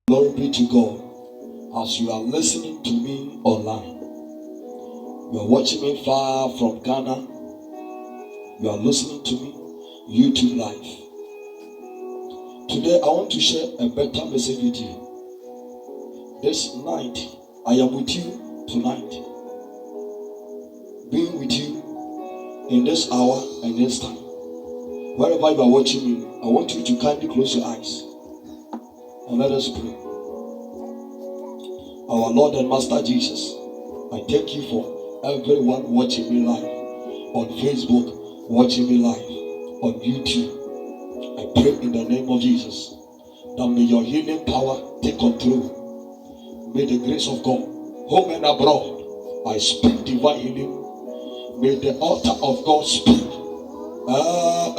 Glory be to God. As you are listening to me online, you are watching me far from Ghana, you are listening to me YouTube live. Today I want to share a better message with you. This night, I am with you tonight, being with you in this hour and this time. Wherever you are watching me, I want you to kindly close your eyes and let us pray. Our Lord and Master Jesus, I thank you for everyone watching me live on Facebook, watching me live on YouTube. I pray in the name of Jesus that may your healing power take control. May the grace of God, home and abroad, I speak divine healing. May the altar of God speak.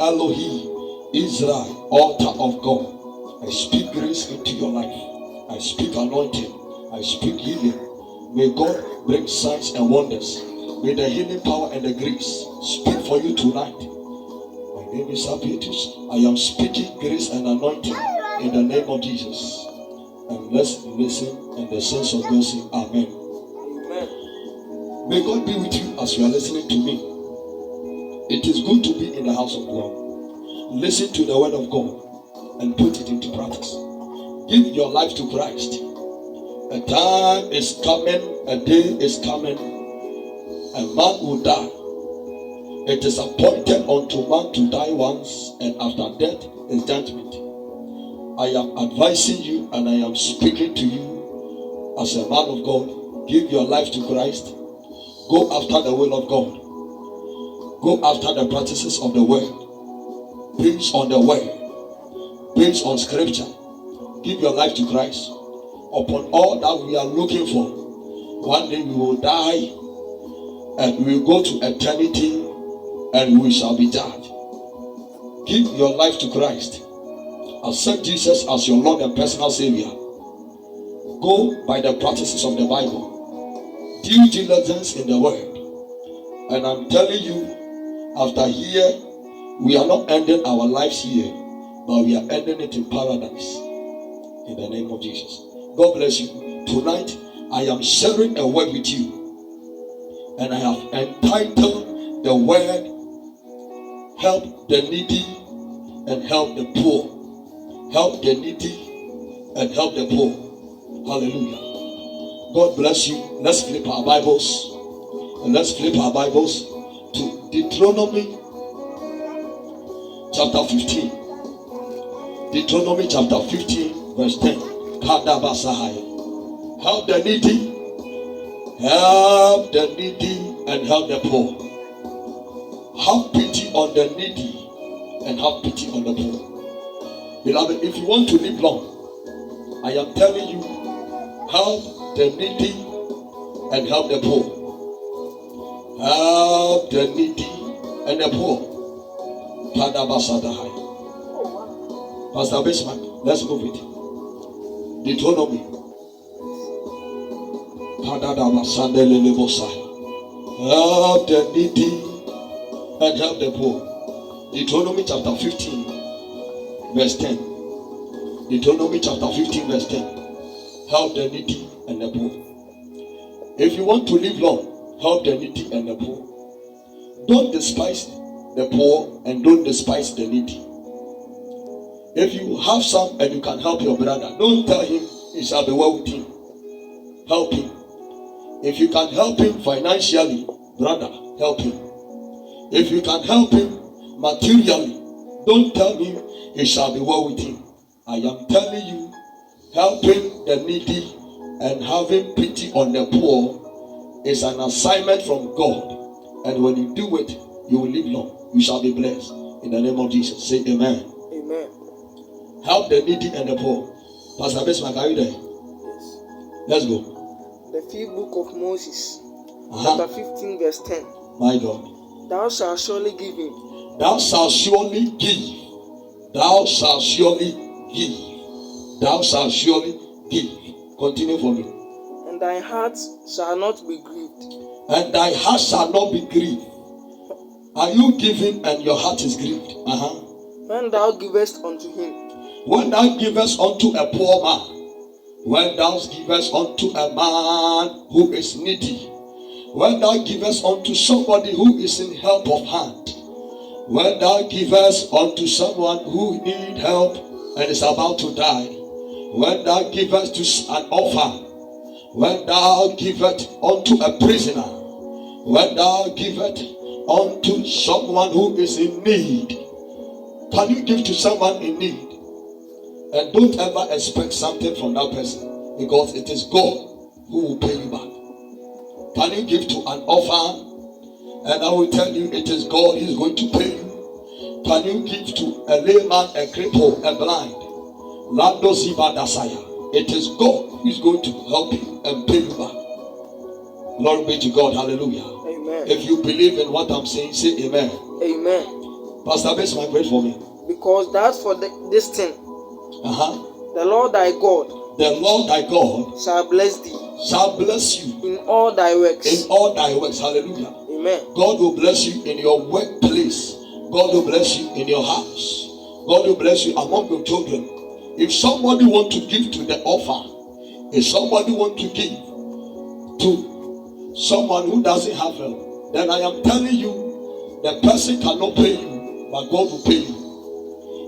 Elohim, Israel, altar of God. I speak grace into your life. I speak anointing. I speak healing. May God bring signs and wonders. May the healing power and the grace speak for you tonight. My name is Abiatus. I am speaking grace and anointing in the name of Jesus. And let's listen in the sense of God saying Amen. Amen. May God be with you as you are listening to me. It is good to be in the house of God. Listen to the word of God and put it into practice. Give your life to Christ. A time is coming, a day is coming, a man will die. It is appointed unto man to die once, and after death is judgment. I am advising you and I am speaking to you as a man of God. Give your life to Christ. Go after the will of God. Go after the practices of the word. Based on the word. Based on scripture. Give your life to Christ. Upon all that we are looking for, one day we will die and we will go to eternity and we shall be judged. Give your life to Christ. Accept Jesus as your Lord and personal Savior. Go by the practices of the Bible. Due diligence in the Word. And I'm telling you, after here, we are not ending our lives here, but we are ending it in paradise. In the name of Jesus. God bless you. Tonight, I am sharing a word with you. And I have entitled the word, Help the Needy and Help the Poor. Help the needy and help the poor. Hallelujah. God bless you. Let's flip our Bibles. And let's flip our Bibles to Deuteronomy chapter 15. Deuteronomy chapter 15 verse 10. Help the needy. Help the needy and help the poor. Have pity on the needy and have pity on the poor. Beloved, if you want to live long, I am telling you, help the needy and help the poor. Help the needy and the poor. Pastor Bismarck, let's move it. Deuteronomy. Help the needy and help the poor. Deuteronomy chapter 15. Verse 10. Deuteronomy chapter 15 verse 10. Help the needy and the poor. If you want to live long, help the needy and the poor. Don't despise the poor and don't despise the needy. If you have some and you can help your brother, don't tell him it shall be well with him. Help him. If you can help him financially, brother, help him. If you can help him materially, don't tell him it shall be well with him. I am telling you, helping the needy and having pity on the poor is an assignment from God. And when you do it, you will live long. You shall be blessed. In the name of Jesus. Say amen. Amen. Help the needy and the poor. Pastor Bismarck, are you there? Yes. Let's go. The fifth book of Moses, chapter 15, verse 10. My God. Thou shalt surely give him. Thou shalt surely give. Thou shalt surely give. Thou shalt surely give. Continue for me. And thy heart shall not be grieved. And thy heart shall not be grieved. Are you giving and your heart is grieved? When thou givest unto him. When thou givest unto a poor man. when thou givest unto a man who is needy, when thou givest unto somebody who is in help of hand, when thou givest unto someone who need help and is about to die, when thou givest to an orphan, when thou givest unto a prisoner, when thou givest unto someone who is in need. Can you give to someone in need? And don't ever expect something from that person, because it is God who will pay you back. Can you give to an orphan? And I will tell you, it is God who is going to pay you. Can you give to a layman, a cripple, a blind? Lando Ziba Dasaya. It is God who is going to help you and pay you back. Glory be to God. Hallelujah. Amen. If you believe in what I'm saying, say amen. Amen. Pastor Bess, my prayer for me. Because that's for this thing. The Lord thy God. The Lord thy God shall bless thee. Shall bless you in all thy works. In all thy works. Hallelujah. Amen. God will bless you in your workplace. God will bless you in your house. God will bless you among your children. If somebody want to give to the orphan, if somebody want to give to someone who doesn't have help, then I am telling you, the person cannot pay you, but God will pay you.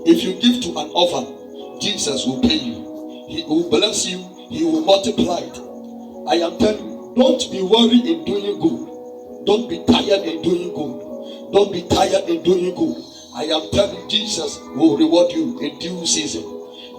If you give to an orphan, Jesus will pay you. He will bless you. He will multiply it. I am telling you, don't be worried in doing good. Don't be tired in doing good. Don't be tired in doing good. I am telling you, Jesus will reward you in due season.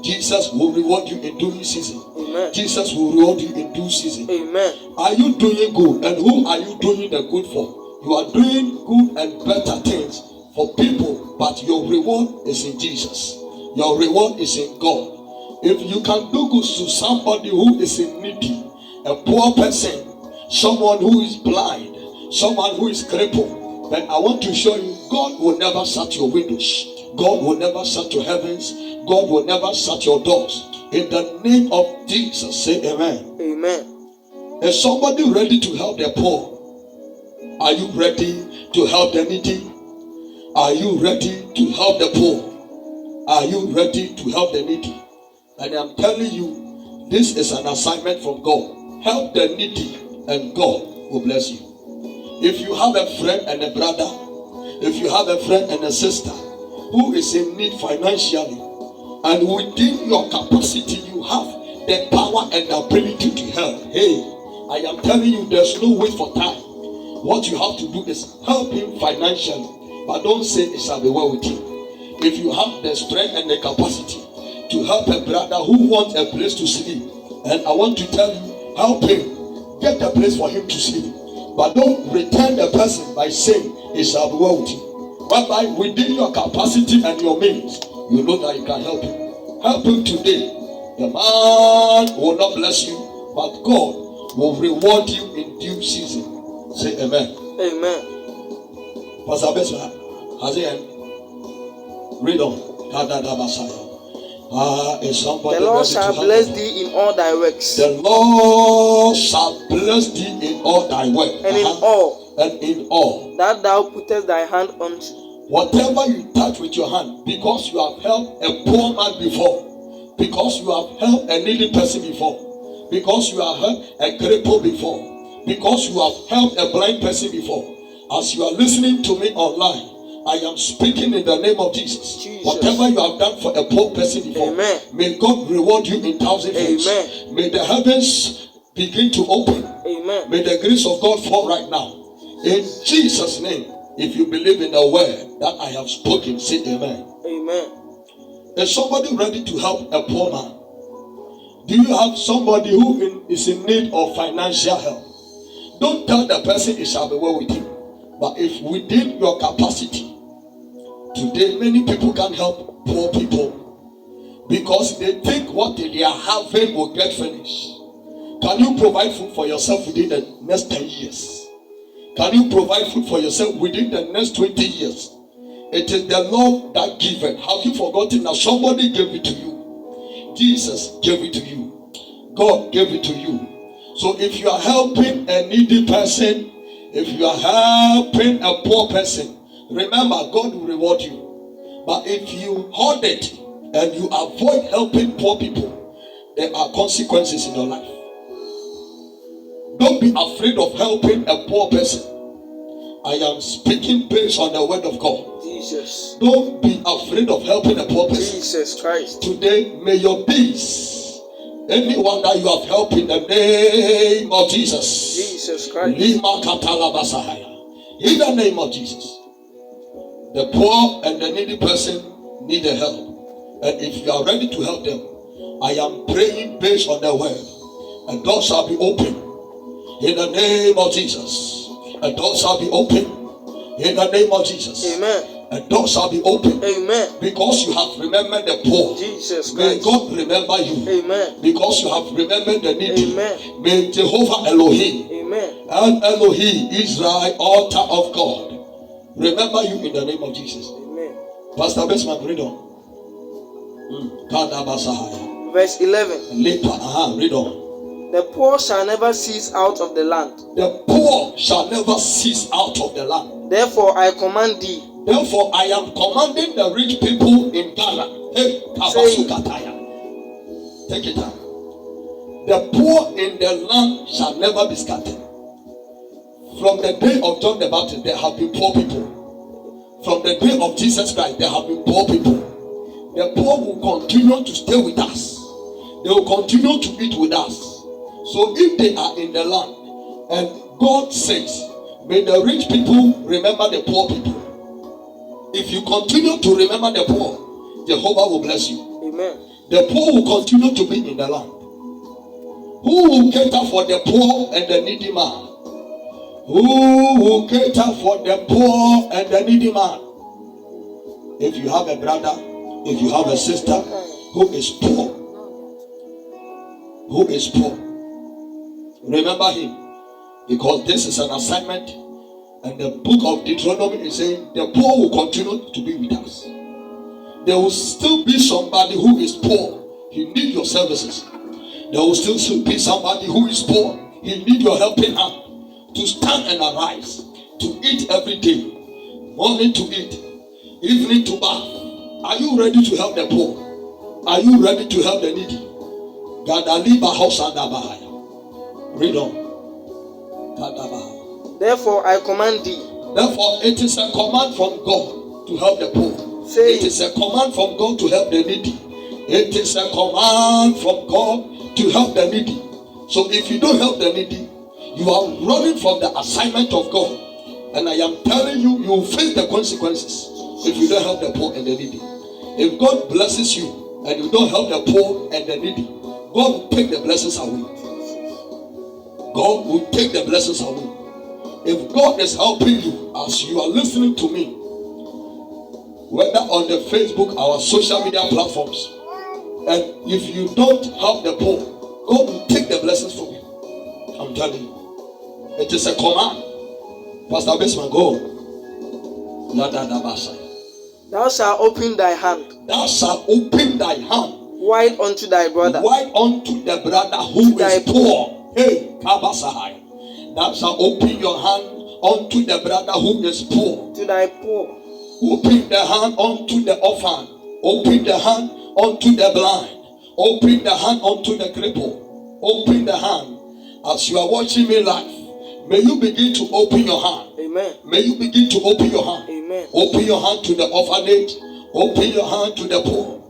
Jesus will reward you in due season. Amen. Jesus will reward you in due season. Amen. Are you doing good? And who are you doing the good for? You are doing good and better things for people, but your reward is in Jesus. Your reward is in God. If you can do good to somebody who is in needy, a poor person, someone who is blind, someone who is crippled, then I want to show you, God will never shut your windows. God will never shut your heavens. God will never shut your doors. In the name of Jesus, say amen. Amen. Is somebody ready to help the poor? Are you ready to help the needy? Are you ready to help the poor? Are you ready to help the needy? And I'm telling you, this is an assignment from God. Help the needy and God will bless you. If you have a friend and a brother, if you have a friend and a sister who is in need financially, and within your capacity you have the power and the ability to help, hey, I am telling you, there's no wait for time. What you have to do is help him financially, but don't say it shall be well with you. If you have the strength and the capacity to help a brother who wants a place to sleep, and I want to tell you, help him get a place for him to sleep, but don't return the person by saying it shall be well with you. But by within your capacity and your means, you know that you can help him. Help him today. The man will not bless you, but God will reward you in due season. Say amen. Amen. Pastor Besma, has he end? Read on. The Lord shall bless thee in all thy works. The Lord shall bless thee in all thy work. And in all. And in all that thou puttest thy hand unto. Whatever you touch with your hand, because you have helped a poor man before, because you have helped a needy person before, because you have helped a cripple before, because you have helped a blind person before, as you are listening to me online, I am speaking in the name of Jesus. Whatever you have done for a poor person before, amen, may God reward you in thousandfolds. May the heavens begin to open. Amen. May the grace of God fall right now. In Jesus' name. If you believe in the word that I have spoken, say amen. Amen. Is somebody ready to help a poor man? Do you have somebody who is in need of financial help? Don't tell the person it shall be well with you. But if within your capacity, today many people can't help poor people because they think what they are having will get finished. Can you provide food for yourself within the next 10 years? Can you provide food for yourself within the next 20 years? It is the Lord that giveth. Have you forgotten that somebody gave it to you? Jesus gave it to you. God gave it to you. So if you are helping a needy person, if you are helping a poor person, remember God will reward you. But if you hoard it and you avoid helping poor people, there are consequences in your life. Don't be afraid of helping a poor person. I am speaking based on the word of God. Jesus. Don't be afraid of helping a poor person. Jesus Christ. Today, may your peace, anyone that you have helped in the name of Jesus. Jesus Christ. In the name of Jesus. The poor and the needy person need a help. And if you are ready to help them, I am praying based on the word. And doors shall be open. In the name of Jesus. And doors shall be open. In the name of Jesus. Amen. And doors shall be open. Amen. Because you have remembered the poor. Jesus Christ. May God remember you. Amen. Because you have remembered the needy. Amen. May Jehovah Elohim. Amen. And Elohim, Israel, altar of God, remember you in the name of Jesus. Amen. Pastor Besman, read on. Verse 11. Read on. The poor shall never cease out of the land. The poor shall never cease out of the land. Therefore I command thee. Therefore I am commanding the rich people in Ghana. Hey, Kabasukataya. Take it out. The poor in the land shall never be scattered. From the day of John the Baptist, there have been poor people. From the day of Jesus Christ, there have been poor people. The poor will continue to stay with us. They will continue to eat with us. So if they are in the land, and God says, may the rich people remember the poor people. If you continue to remember the poor, Jehovah will bless you. Amen. The poor will continue to be in the land. Who will cater for the poor and the needy man? Who will cater for the poor and the needy man? If you have a brother, if you have a sister who is poor, remember him, because this is an assignment, and the book of Deuteronomy is saying the poor will continue to be with us. There will still be somebody who is poor. He needs your services. There will still be somebody who is poor. He needs your helping hand to stand and arise, to eat every day, morning to eat, evening to bath. Are you ready to help the poor? Are you ready to help the needy? Read on. Therefore I command thee. Therefore it is a command from God to help the poor. Say it is a command from God to help the needy. It is a command from God to help the needy. So if you don't help the needy, you are running from the assignment of God. And I am telling you, you will face the consequences if you don't help the poor and the needy. If God blesses you and you don't help the poor and the needy, God will take the blessings away. God will take the blessings away. If God is helping you as you are listening to me, whether on the Facebook, our social media platforms, and if you don't help the poor, God will take the blessings from you. I'm telling you. It is a command. Pastor Besman, go. Thou shalt open thy hand. Thou shalt open thy hand wide unto thy brother. Wide unto the brother who is poor. Hey, Kabasahai. Thou shalt open your hand unto the brother who is poor. To thy poor. Open the hand unto the orphan. Open the hand unto the blind. Open the hand unto the cripple. Open the hand. As you are watching me live, may you begin to open your hand. Amen. May you begin to open your hand. Amen. Open your hand to the orphanage. Open your hand to the poor.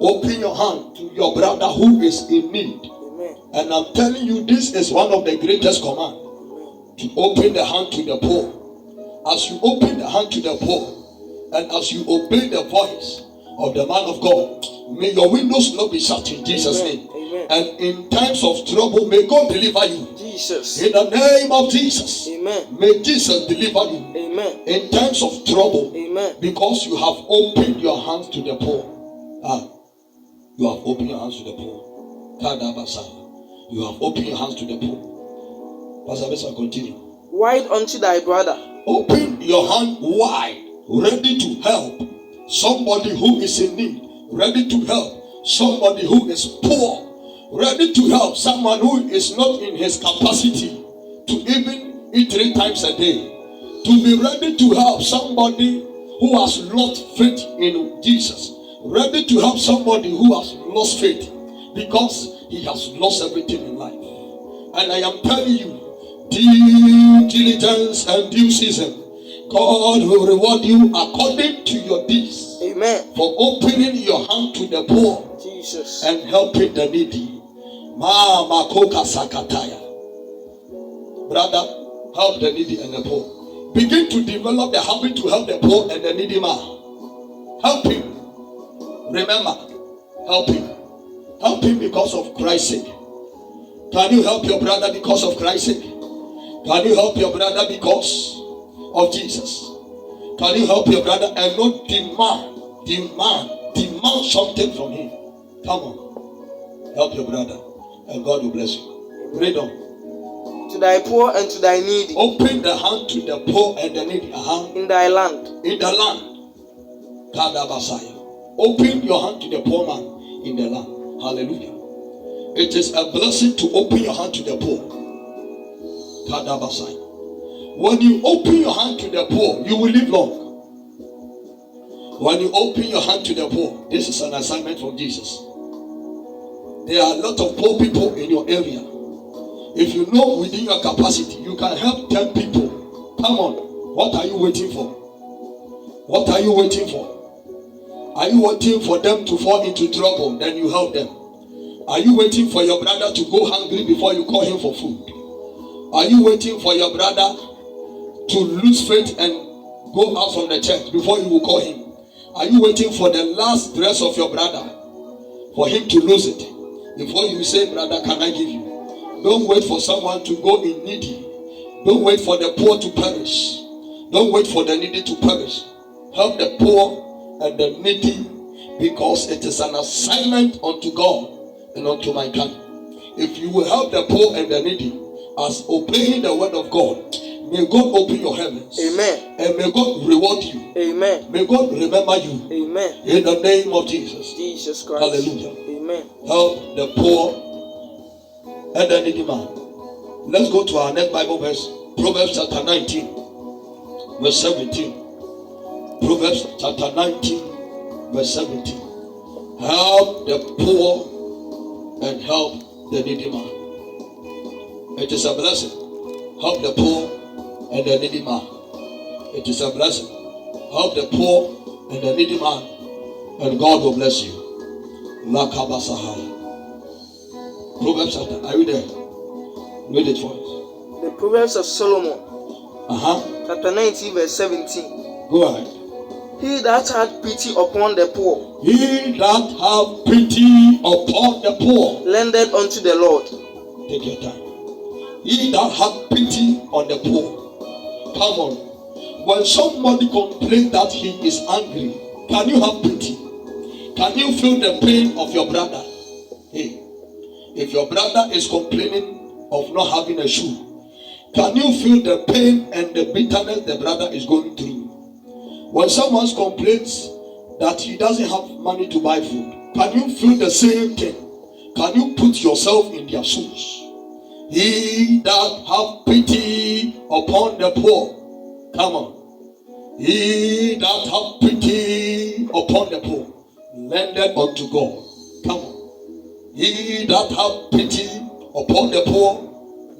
Open your hand to your brother who is in need. Amen. And I'm telling you, this is one of the greatest commands. To open the hand to the poor. As you open the hand to the poor, and as you obey the voice of the man of God, may your windows not be shut in Jesus' name. Amen. And in times of trouble, may God deliver you. Jesus. In the name of Jesus. Amen. May Jesus deliver you. Amen. In times of trouble. Amen. Because you have opened your hands to the poor. You have opened your hands to the poor. You have opened your hands to the poor. Pastor Bessa, continue. Wide unto thy brother. Open your hand wide, ready to help somebody who is in need, ready to help somebody who is poor, ready to help someone who is not in his capacity to even eat 3 times a day, to be ready to help somebody who has lost faith in Jesus, ready to help somebody who has lost faith because he has lost everything in life. And I am telling you, due diligence and due season, God will reward you according to your deeds. Amen. For opening your hand to the poor, Jesus, and helping the needy. Mama Koka Sakataya. Brother, help the needy and the poor. Begin to develop the habit to help the poor and the needy man. Help him. Remember, help him. Help him because of Christ's sake. Can you help your brother because of Christ's sake? Can you help your brother because of Jesus? Can you help your brother and not demand something from him? Come on. Help your brother and God will bless you. Read on. To thy poor and to thy needy. Open the hand to the poor and the needy. In thy land. In the land. Kadabasaya. Open your hand to the poor man in the land. Hallelujah. It is a blessing to open your hand to the poor. Kadabasaya. When you open your hand to the poor, you will live long. When you open your hand to the poor, this is an assignment from Jesus. There are a lot of poor people in your area. If you know within your capacity, you can help 10 people. Come on. What are you waiting for? What are you waiting for? Are you waiting for them to fall into trouble? Then you help them. Are you waiting for your brother to go hungry before you call him for food? Are you waiting for your brother to lose faith and go out from the church before you will call him? Are you waiting for the last dress of your brother for him to lose it before you say, brother, can I give you? Don't wait for someone to go in needy. Don't wait for the poor to perish. Don't wait for the needy to perish. Help the poor and the needy, because it is an assignment unto God and unto mankind. If you will help the poor and the needy as obeying the word of God, may God open your heavens. Amen. And may God reward you. Amen. May God remember you. Amen. In the name of Jesus. Jesus Christ. Hallelujah. Amen. Help the poor and the needy man. Let's go to our next Bible verse. Proverbs chapter 19, verse 17. Proverbs chapter 19, verse 17. Help the poor and help the needy man. It is a blessing. Help the poor and the needy man. It is a blessing. Help the poor and the needy man, and God will bless you. Lakabasahaya. Proverbs chapter, are you there? Read it for us. The Proverbs of Solomon, chapter 19, verse 17. Go ahead. He that hath pity upon the poor, he that hath pity upon the poor, lendeth unto the Lord. Take your time. He that hath pity on the poor. Come on. When somebody complains that he is angry, can you have pity? Can you feel the pain of your brother? Hey, if your brother is complaining of not having a shoe, can you feel the pain and the bitterness the brother is going through? When someone complains that he doesn't have money to buy food, can you feel the same thing? Can you put yourself in their shoes? He that have pity upon the poor. Come on. He that have pity upon the poor, lendeth unto God. Come on. He that have pity upon the poor,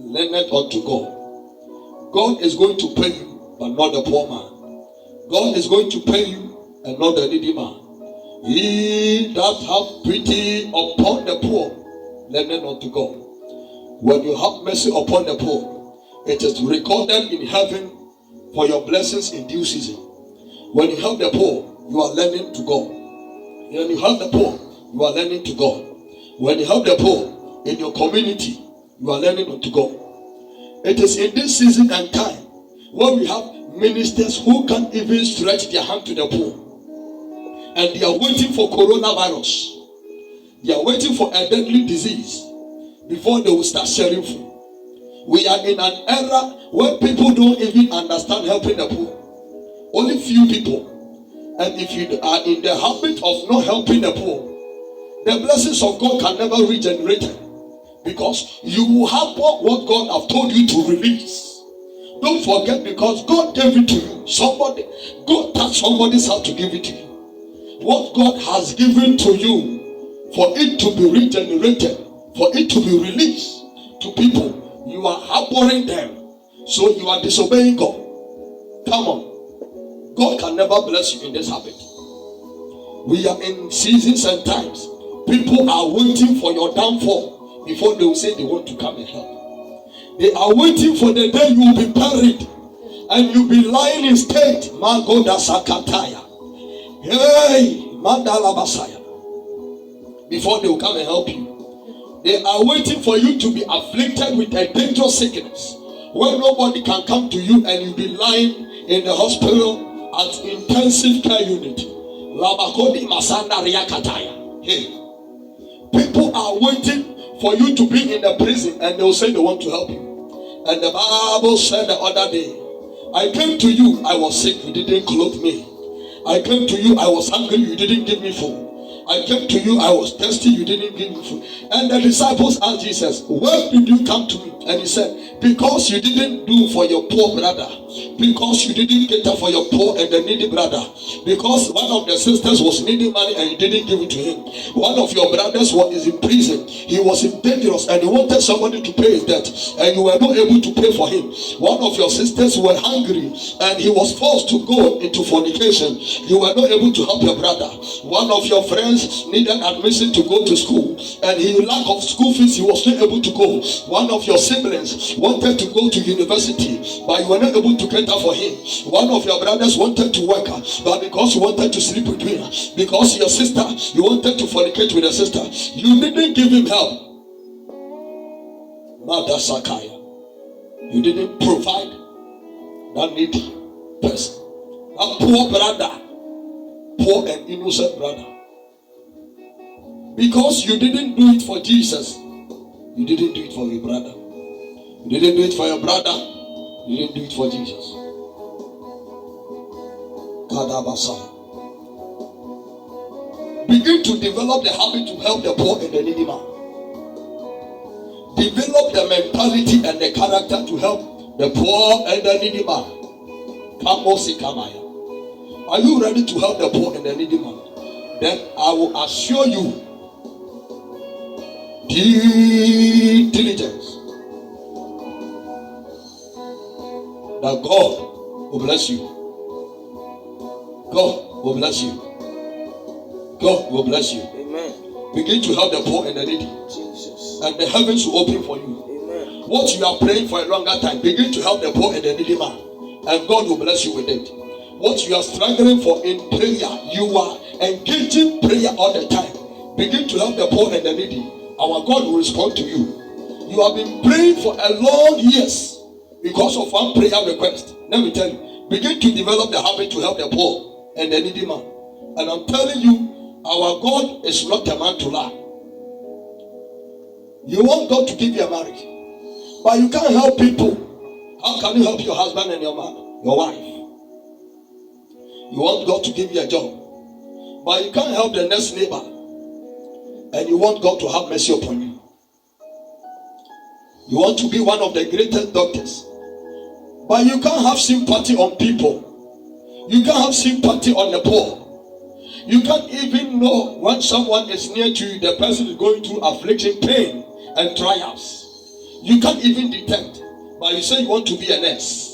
lendeth unto God. God is going to pay you, but not the poor man. God is going to pay you, and not the needy man. He that have pity upon the poor, lendeth unto God. When you have mercy upon the poor, it is recorded in heaven for your blessings in due season. When you help the poor, you are lending to God. When you help the poor, you are lending to God. When you help the poor in your community, you are lending unto God. It is in this season and time when we have ministers who can't even stretch their hand to the poor. And they are waiting for coronavirus. They are waiting for a deadly disease before they will start sharing food. We are in an era where people don't even understand helping the poor. Only few people. And if you are in the habit of not helping the poor, the blessings of God can never regenerate. Because you will have what God have told you to release. Don't forget, because God gave it to you. God touched somebody's heart to give it to you. What God has given to you, for it to be regenerated, for it to be released to people, you are harboring them. So you are disobeying God. Come on. God can never bless you in this habit. We are in seasons and times. People are waiting for your downfall before they will say they want to come and help. They are waiting for the day you will be buried and you'll be lying in state. Magoda Sakataya. Hey, Mandala Basaya. Before they will come and help you. They are waiting for you to be afflicted with a dangerous sickness where nobody can come to you and you'll be lying in the hospital at intensive care unit. Labakodi Masanda Riakataya. Hey. People are waiting for you to be in the prison and they'll say they want to help you. And the Bible said the other day, I came to you, I was sick, you didn't clothe me. I came to you, I was hungry, you didn't give me food. I came to you, I was thirsty, you didn't give me food. And the disciples asked Jesus, where did you come to me? And he said, because you didn't do for your poor brother. Because you didn't cater for your poor and the needy brother. Because one of the sisters was needing money and you didn't give it to him. One of your brothers was in prison. He was in dangerous and he wanted somebody to pay his debt. And you were not able to pay for him. One of your sisters were hungry and he was forced to go into fornication. You were not able to help your brother. One of your friends needed admission to go to school and he lack of school fees, he was not able to go. One of your siblings wanted to go to university but you were not able to cater for him. One of your brothers wanted to work but because you wanted to sleep with him, because your sister, you wanted to fornicate with your sister, you didn't give him help. Mother Sakaya, you didn't provide that needy person, that poor brother, poor and innocent brother. Because you didn't do it for Jesus, you didn't do it for your brother. You didn't do it for your brother, you didn't do it for Jesus. Kadabasa. Begin to develop the habit to help the poor and the needy man. Develop the mentality and the character to help the poor and the needy man. Are you ready to help the poor and the needy man? Then I will assure you, diligence, that God will bless you. God will bless you. God will bless you. Amen. Begin to help the poor and the needy. Jesus. And the heavens will open for you. Amen. What you are praying for a longer time, begin to help the poor and the needy man. And God will bless you with it. What you are struggling for in prayer, you are engaging prayer all the time. Begin to help the poor and the needy. Our God will respond to you. You have been praying for a long years because of one prayer request. Let me tell you, begin to develop the habit to help the poor and the needy man. And I'm telling you, our God is not a man to lie. You want God to give you a marriage, but you can't help people. How can you help your husband and your wife? You want God to give you a job, but you can't help the next neighbor. And you want God to have mercy upon you. You want to be one of the greatest doctors, but you can't have sympathy on people. You can't have sympathy on the poor. You can't even know when someone is near to you, the person is going through affliction, pain, and trials. You can't even detect, but you say you want to be a nurse.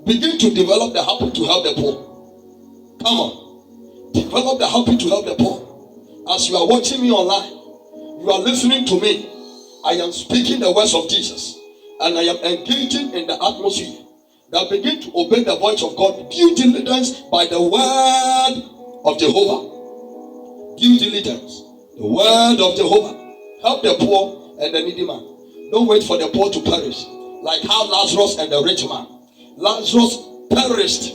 Begin to develop the habit to help the poor. Come on. Develop the habit to help the poor. As you are watching me online, you are listening to me. I am speaking the words of Jesus, and I am engaging in the atmosphere. That begin to obey the voice of God. Due diligence by the word of Jehovah. Due diligence, the word of Jehovah. Help the poor and the needy man. Don't wait for the poor to perish, like how Lazarus and the rich man. Lazarus perished.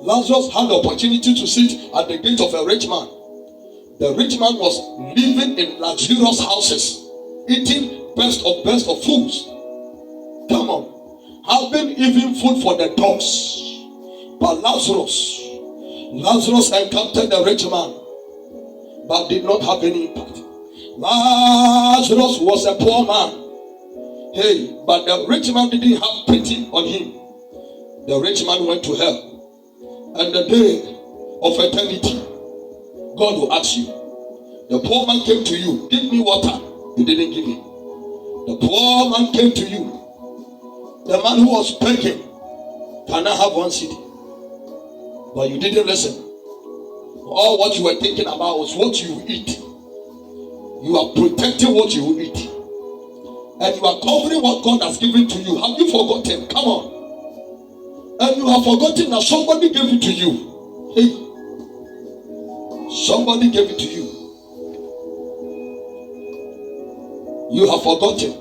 Lazarus had the opportunity to sit at the gate of a rich man. The rich man was living in luxurious houses, eating best of foods. Come on. Having even food for the dogs. But Lazarus encountered the rich man, but did not have any impact. Lazarus was a poor man. Hey, but the rich man didn't have pity on him. The rich man went to hell. And the day of eternity, God will ask you. The poor man came to you, give me water. You didn't give him. The poor man came to you. The man who was begging, can I have 1 cedi? But you didn't listen. All what you were thinking about was what you eat. You are protecting what you eat. And you are covering what God has given to you. Have you forgotten? Come on. And you have forgotten that somebody gave it to you. Hey. Somebody gave it to you. You have forgotten.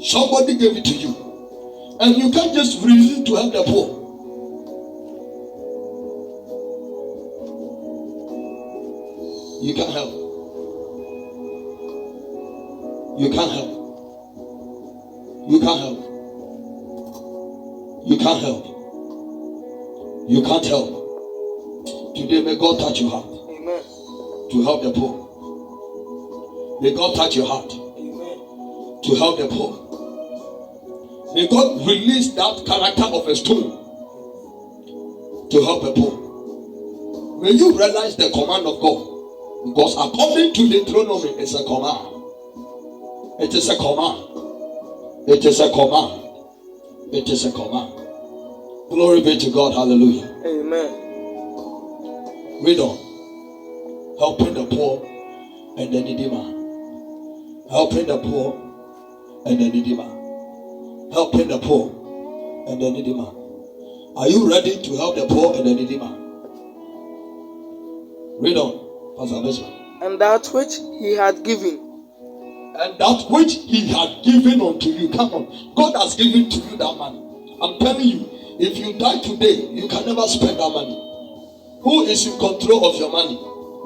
Somebody gave it to you. And you can't just refuse to help the poor. You can't help. You can't help. You can't help. You can't help. You can't help. Today may God touch your heart. Amen. To help the poor. May God touch your heart. Amen. To help the poor. May God release that character of a stone to help the poor. May you realize the command of God. Because according to Deuteronomy, it's a command. It is a command. It is a command. It is a command. Glory be to God. Hallelujah. Amen. Read on. Helping the poor and the needy man. Helping the poor and the needy man. Helping the poor and the needy man. Are you ready to help the poor and the needy man? Read on, Pastor Bismarck. And that which he had given. And that which he had given unto you. Come on. God has given to you that money. I'm telling you, if you die today, you can never spend that money. Who is in control of your money?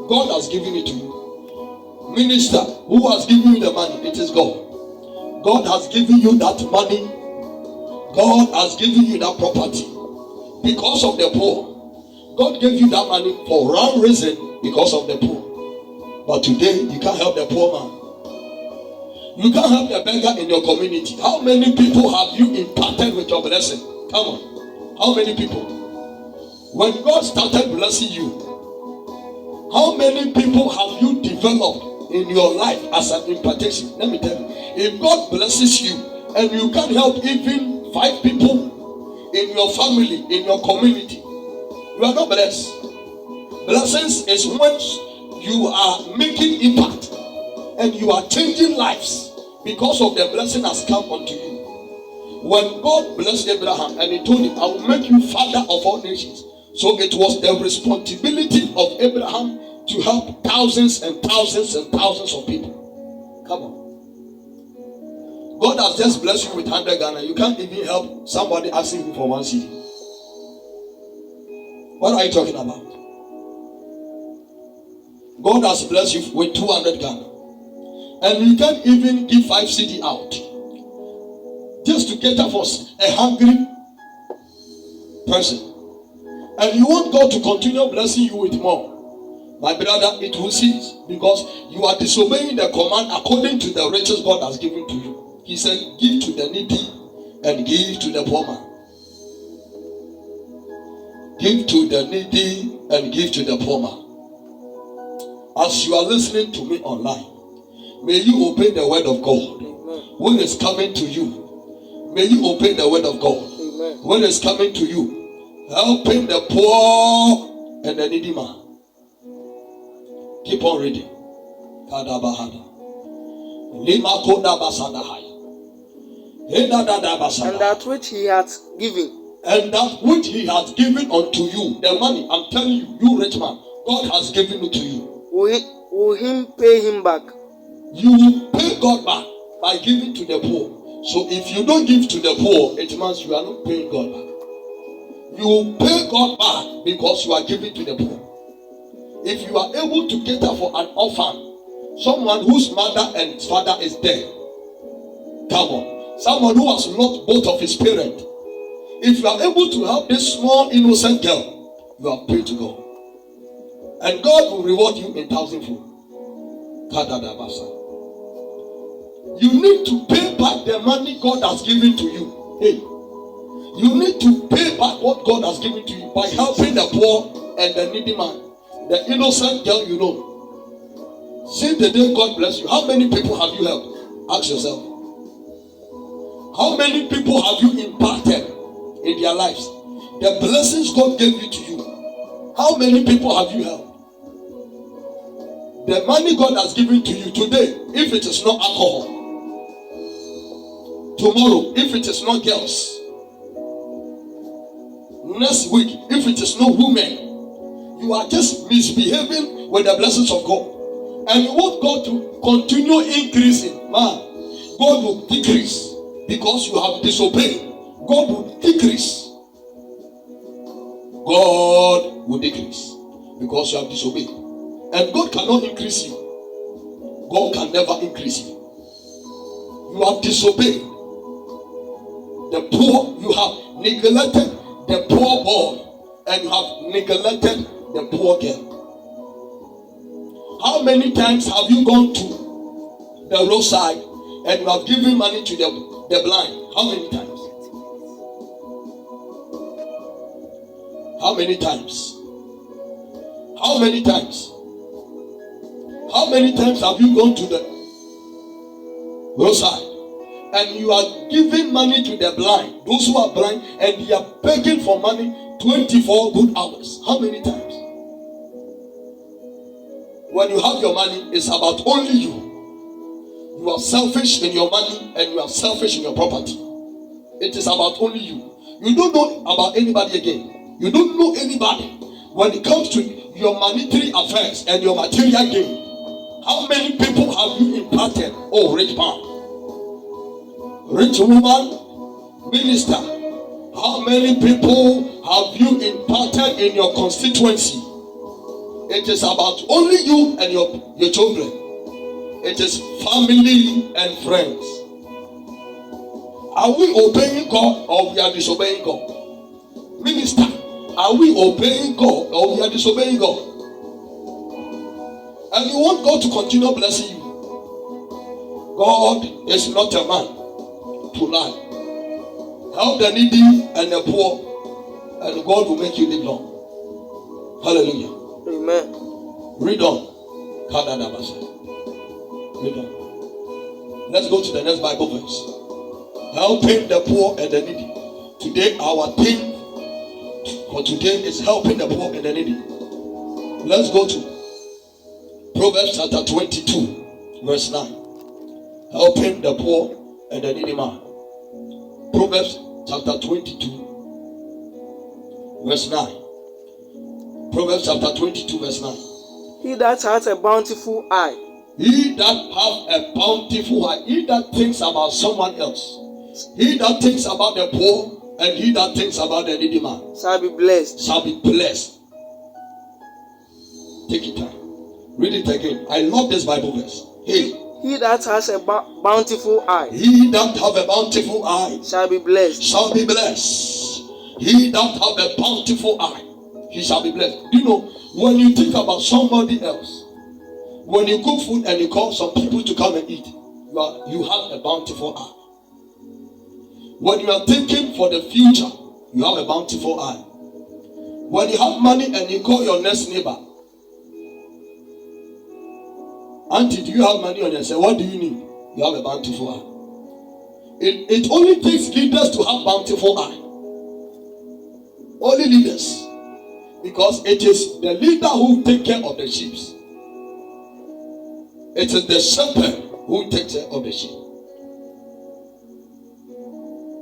God has given it to you. Minister, who has given you the money? It is God. God has given you that money. God has given you that property because of the poor. God gave you that money for one reason, because of the poor. But today, you can't help the poor man. You can't help the beggar in your community. How many people have you impacted with your blessing? Come on. How many people? When God started blessing you, how many people have you developed in your life as an impartation? Let me tell you. If God blesses you and you can't help even 5 people in your family, in your community, you are not blessed. Blessings is when you are making impact and you are changing lives because of the blessing has come unto you. When God blessed Abraham and he told him, I will make you father of all nations. So it was the responsibility of Abraham to help thousands and thousands and thousands of people. Come on. God has just blessed you with 100 Ghana. You can't even help somebody asking you for 1 cedi. What are you talking about? God has blessed you with 200 Ghana. And you can't even give 5 cedi out. Just to cater for a hungry person. And you want God to continue blessing you with more. My brother, it will cease. Because you are disobeying the command according to the riches God has given to you. He said, give to the needy and give to the poor man. Give to the needy and give to the poor man. As you are listening to me online, may you obey the word of God. Amen. When it's coming to you, may you obey the word of God. Amen. When it's coming to you, helping the poor and the needy man. Keep on reading. And that which he hath given. And that which he has given unto you, the money, I'm telling you, you rich man, God has given it to you. Will him pay him back? You will pay God back by giving to the poor. So if you don't give to the poor, it means you are not paying God back. You will pay God back because you are giving to the poor. If you are able to cater for an orphan, someone whose mother and father is dead, come on, someone who has lost both of his parents, if you are able to help this small innocent girl, you are paid to God. And God will reward you in thousandfold. You need to pay back the money God has given to you. Hey, you need to pay back what God has given to you by helping the poor and the needy man. The innocent girl, you know. Since the day God bless you, how many people have you helped? Ask yourself. How many people have you impacted in their lives? The blessings God gave you to you. How many people have you helped? The money God has given to you today, if it is not alcohol, tomorrow, if it is not girls, next week, if it is not women, you are just misbehaving with the blessings of God. And you want God to continue increasing, man, God will decrease because you have disobeyed. God will decrease. God will decrease because you have disobeyed. And God cannot increase you. God can never increase you. You have disobeyed. The poor, you have neglected the poor boy, and you have neglected the poor girl. How many times have you gone to the roadside and you have given money to the blind? How many times? How many times? How many times? How many times have you gone to the roadside and you are giving money to the blind, those who are blind, and they are begging for money 24 good hours? How many times? When you have your money, it's about only you. You are selfish in your money and you are selfish in your property. It is about only you. You don't know about anybody again. You don't know anybody when it comes to your monetary affairs and your material gain. How many people have you impacted? Oh, rich man, rich woman, minister. How many people have you impacted in your constituency? It is about only you and your children. It is family and friends. Are we obeying God or we are disobeying God? Minister, are we obeying God or we are disobeying God? And you want God to continue blessing you. God is not a man to lie. Help the needy and the poor, and God will make you live long. Hallelujah. Amen. Read on. Read on. Let's go to the next Bible verse. Helping the poor and the needy. Today, our theme for today is helping the poor and the needy. Let's go to Proverbs chapter 22, verse 9. Helping the poor and the needy man. Proverbs chapter 22, verse 9. Proverbs chapter 22, verse 9. He that hath a bountiful eye. He that hath a bountiful eye. He that thinks about someone else. He that thinks about the poor and he that thinks about the needy man. Shall be blessed. Shall be blessed. Take it time. Read it again. I love this Bible verse. Hey. He that has a bountiful eye. He that have a bountiful eye. Shall be blessed. Shall be blessed. He that have a bountiful eye. He shall be blessed. You know, when you think about somebody else, when you cook food and you call some people to come and eat, you have a bountiful eye. When you are thinking for the future, you have a bountiful eye. When you have money and you call your next neighbor, Auntie, do you have money on yourself? What do you need? You have a bountiful eye. It only takes leaders to have bountiful eye. Only leaders. Because it is the leader who takes care of the sheep. It is the shepherd who takes care of the sheep.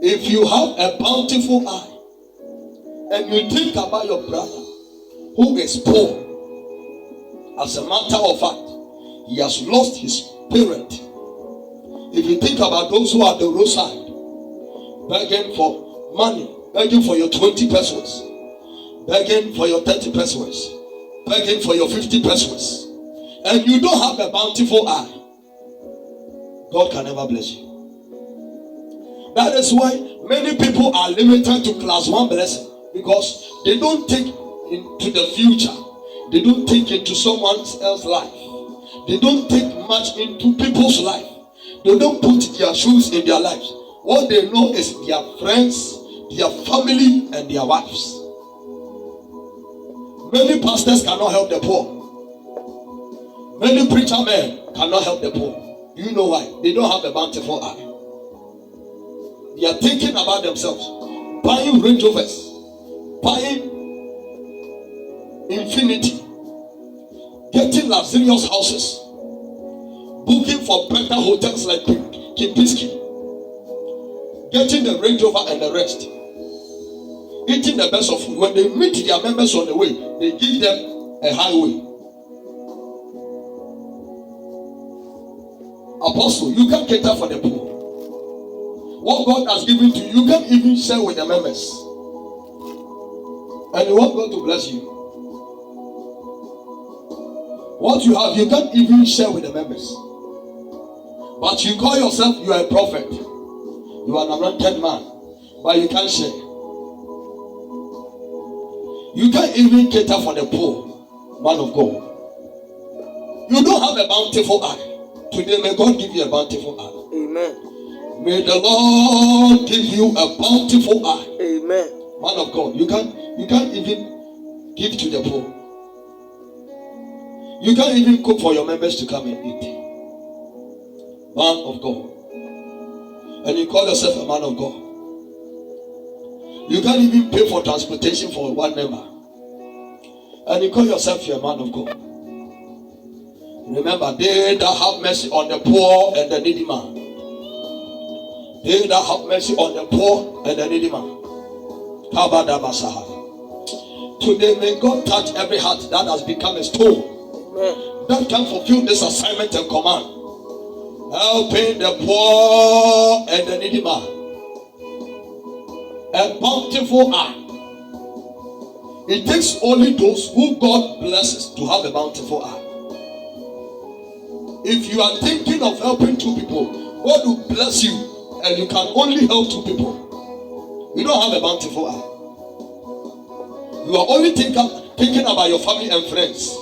If you have a bountiful eye and you think about your brother who is poor, as a matter of fact, he has lost his parent. If you think about those who are at the roadside, begging for money, begging for your 20 pesos, begging for your 30 pesos, begging for your 50 pesos, and you don't have a bountiful eye, God can never bless you. That is why many people are limited to class 1 blessing, because they don't think into the future. They don't think into someone else's life. They don't think much into people's life. They don't put their shoes in their lives. What they know is their friends, their family, and their wives. Many pastors cannot help the poor. Many preacher men cannot help the poor. Do you know why? They don't have a bountiful eye. They are thinking about themselves, buying Range Rovers, buying Infinity, getting luxurious houses, booking for better hotels like Kempinski, getting the Range Rover and the rest, eating the best of food. When they meet their members on the way, they give them a highway. Apostle, you can't cater for the poor. What God has given to you, you can't even share with the members. And you want God to bless you. What you have, you can't even share with the members. But you call yourself, you are a prophet. You are an anointed man. But you can't share. You can't even cater for the poor, man of God. You don't have a bountiful eye. Today, may God give you a bountiful eye. Amen. May the Lord give you a bountiful eye. Amen. Man of God, you can't even give to the poor. You can't even cook for your members to come and eat. Man of God. And you call yourself a man of God. You can't even pay for transportation for one member. And you call yourself a man of God. Remember, they that have mercy on the poor and the needy man. They that have mercy on the poor and the needy man. Today may God touch every heart that has become a stone. Amen. That can fulfill this assignment and command. Helping the poor and the needy man. A bountiful eye. It takes only those who God blesses to have a bountiful eye. If you are thinking of helping two people, God will bless you and you can only help two people. You don't have a bountiful eye. You are only thinking about your family and friends.